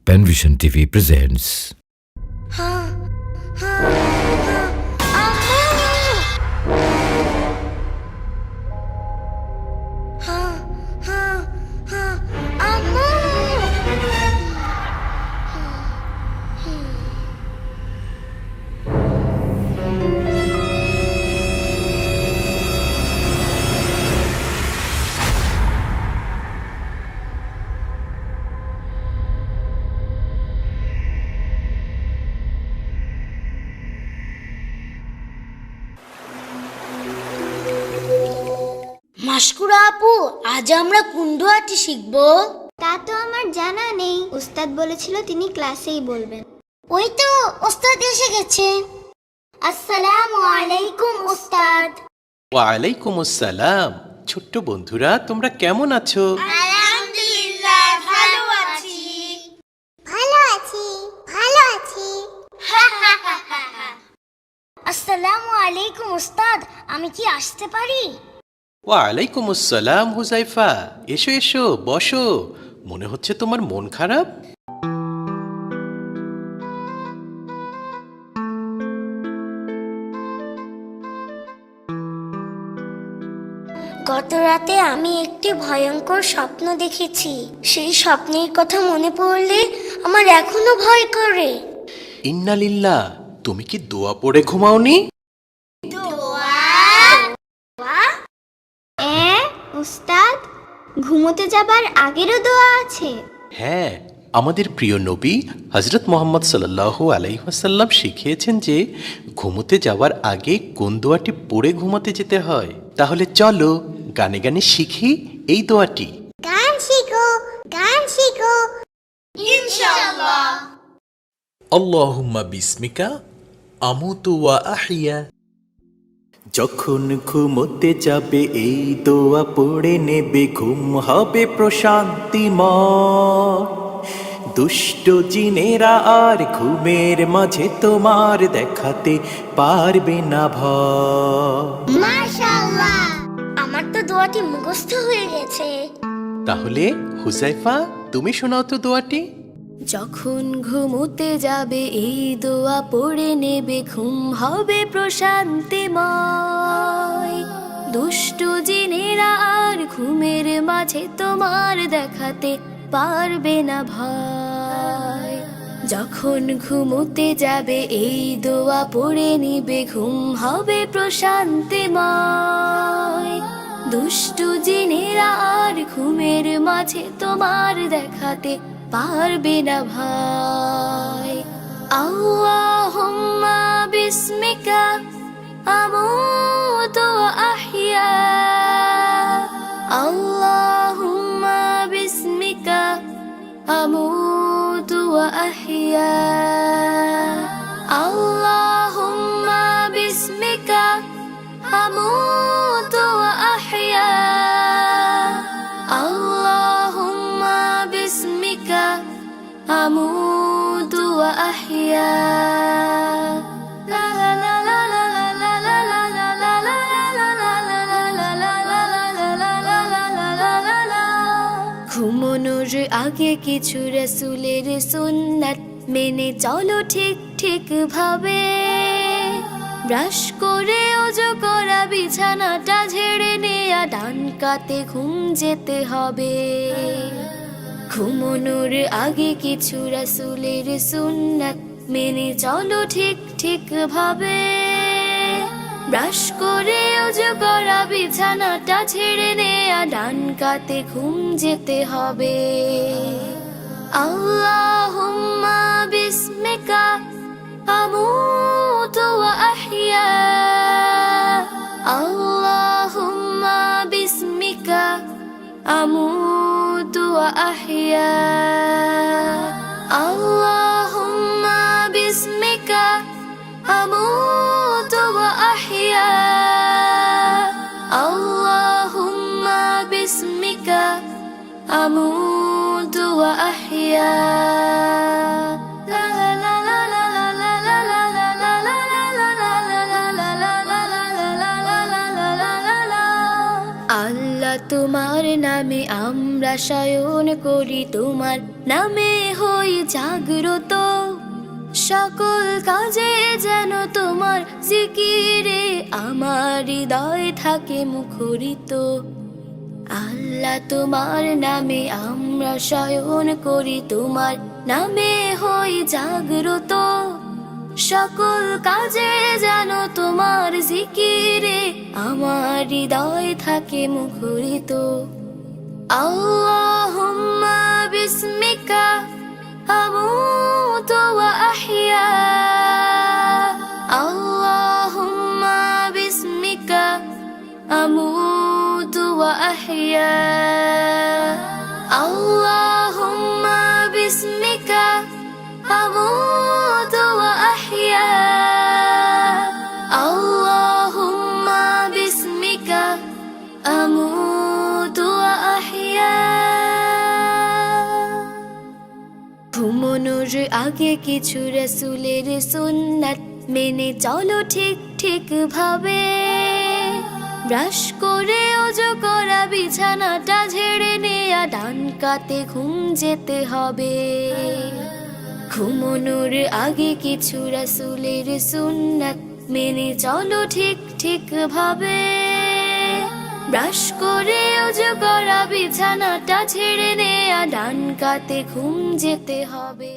Penvision TV presents. Mashkura আপু, আজ আমরা কোন দোয়াটি শিখবো? তা তো আমার জানা নেই। উস্তাদ বলেছিল তিনি ক্লাসেই বলবেন। ওই তো উস্তাদ এসে গেছে। আসসালামু আলাইকুম উস্তাদ। ওয়ালাইকুম আসসালাম। ছোট্ট বন্ধুরা, তোমরা কেমন আছো? আলহামদুলিল্লাহ, ভালো আছি। ভালো আছি, ভালো আছি। আসসালামু আলাইকুম উস্তাদ, আমি কি আসতে পারি? ওয়ালাইকুম আসসালাম হুজাইফা। এসো এসো, বসো। মনে হচ্ছে তোমার মন খারাপ। গত রাতে আমি একটি ভয়ঙ্কর স্বপ্ন দেখেছি। সেই স্বপ্নের কথা মনে পড়লে আমার এখনো ভয় করে। ইন্নালিল্লাহ, তুমি কি দোয়া পড়ে ঘুমাওনি? উস্তাদ, ঘুমোতে যাবার আগেরও দোয়া আছে? হ্যাঁ, আমাদের প্রিয় নবী হযরত মুহাম্মদ সাল্লাল্লাহু আলাইহি ওয়াসাল্লাম শিখিয়েছেন যে ঘুমোতে যাওয়ার আগে কোন দোয়াটি পড়ে ঘুমাতে যেতে হয়। তাহলে চলো গানে গানে শিখি এই দোয়াটি। গান শিখো, গান শিখো। ইনশাআল্লাহ। আল্লাহুম্মা বিসমিকা আমুতু ওয়া আহইয়া। যখন ঘুমোতে যাবে এই দোয়া পড়ে নেবে, ঘুম হবে প্রশান্তিময়। দুষ্ট জিনেরা আর ঘুমের মাঝে তোমার দেখাতে পারবে না ভয়। মাশাআল্লাহ, আমার তো দোয়াটি মুখস্থ হয়ে গেছে। তাহলে হুজাইফা, তুমি শোনাও তো দোয়াটি। যখন ঘুমোতে যাবে এই দোয়া পড়ে নেবে, ঘুম হবে প্রশান্তিময়। দুষ্ট জিনেরা আর ঘুমের মাঝে তোমার দেখাতে পারবে না ভয়। যখন ঘুমোতে যাবে এই দোয়া পড়ে নিবে, ঘুম হবে প্রশান্তিময়। দুষ্ট জিনেরা আর ঘুমের মাঝে তোমার দেখাতে পারবে না ভাই। আল্লাহুম্মা বিসমিকা আমুতু ওয়া আহইয়া। আল্লাহুম্মা বিসমিকা আমুতু ওয়া আহইয়া। আল্লাহুম্মা বিসমিকা আমুতু ওয়া আহইয়া। আল্লাহুম্মা বিসমিকা আমুতু ওয়া আহইয়া। লা লা লা লা লা লা লা লা লা লা লা লা লা লা লা লা। ঘুমানোর আগে কিছু রাসূলের সুন্নাত মেনে চলো ঠিক ঠিক ভাবে। ব্রাশ করে ওযু করা, বিছানাটা ঝেড়ে নেয়া, ডান কাতে ঘুম যেতে হবে। ঘুমানোর আগে কিছু রাসূলের সুন্নাত মেনে চলো ঠিক ঠিক ভাবে। ব্রাশ করে ওযু করা, বিছানাটা ছেড়ে নেয়া, ডান কাতে ঘুম যেতে হবে। আল্লাহুম্মা বিসমিকা আমুতু ওয়া আহইয়া। আল্লাহুম্মা বিসমিকা আমুতু ওয়া আহইয়া। আল্লাহুম্মা বিসমিকা আমুতু ওয়া আহইয়া। আল্লাহুম্মা বিসমিকা আমুতু ওয়া আহইয়া। আল্লাহ তোমার নামে আমরা শয়ন করি, তোমার নামে হই যা জাগ্রত, সকল কাজে যেন তোমার জিকিরে আমার হৃদয় থাকে মুখরিত। আল্লাহ তোমার নামে আমরা শয়ন করি, তোমার নামে হই জাগ্রত, সকল কাজে যেন তোমার জিকিরে আমার হৃদয় থাকে মুখরিত। আল্লাহুম্মা বিসমিকা আমুতু ওয়া আহইয়া, আল্লাহুম্মা বিসমিকা আমুতু ওয়া আহইয়া, আল্লাহুম্মা বিসমিকা আমুতু ওয়া আহইয়া, আল্লাহুম্মা বিসমিকা আমুতু ওয়া আহইয়া। ঘুমানোর আগে কিছু রাসূলের সুন্নাত মেনে চলো ঠিক ঠিক ভাবে, ব্রাশ করে ওযু করা, বিছানাটা ঝেড়ে নেয়া, ডান কাতে ঘুম যেতে হবে। ঘুমানোর আগে কিছু রাসূলের সুন্নাত মেনে চলো ঠিক ঠিক ভাবে, ব্রাশ করে ওযু করা, বিছানাটা ছেড়ে নেয়া, ডান কাতে ঘুম যেতে হবে।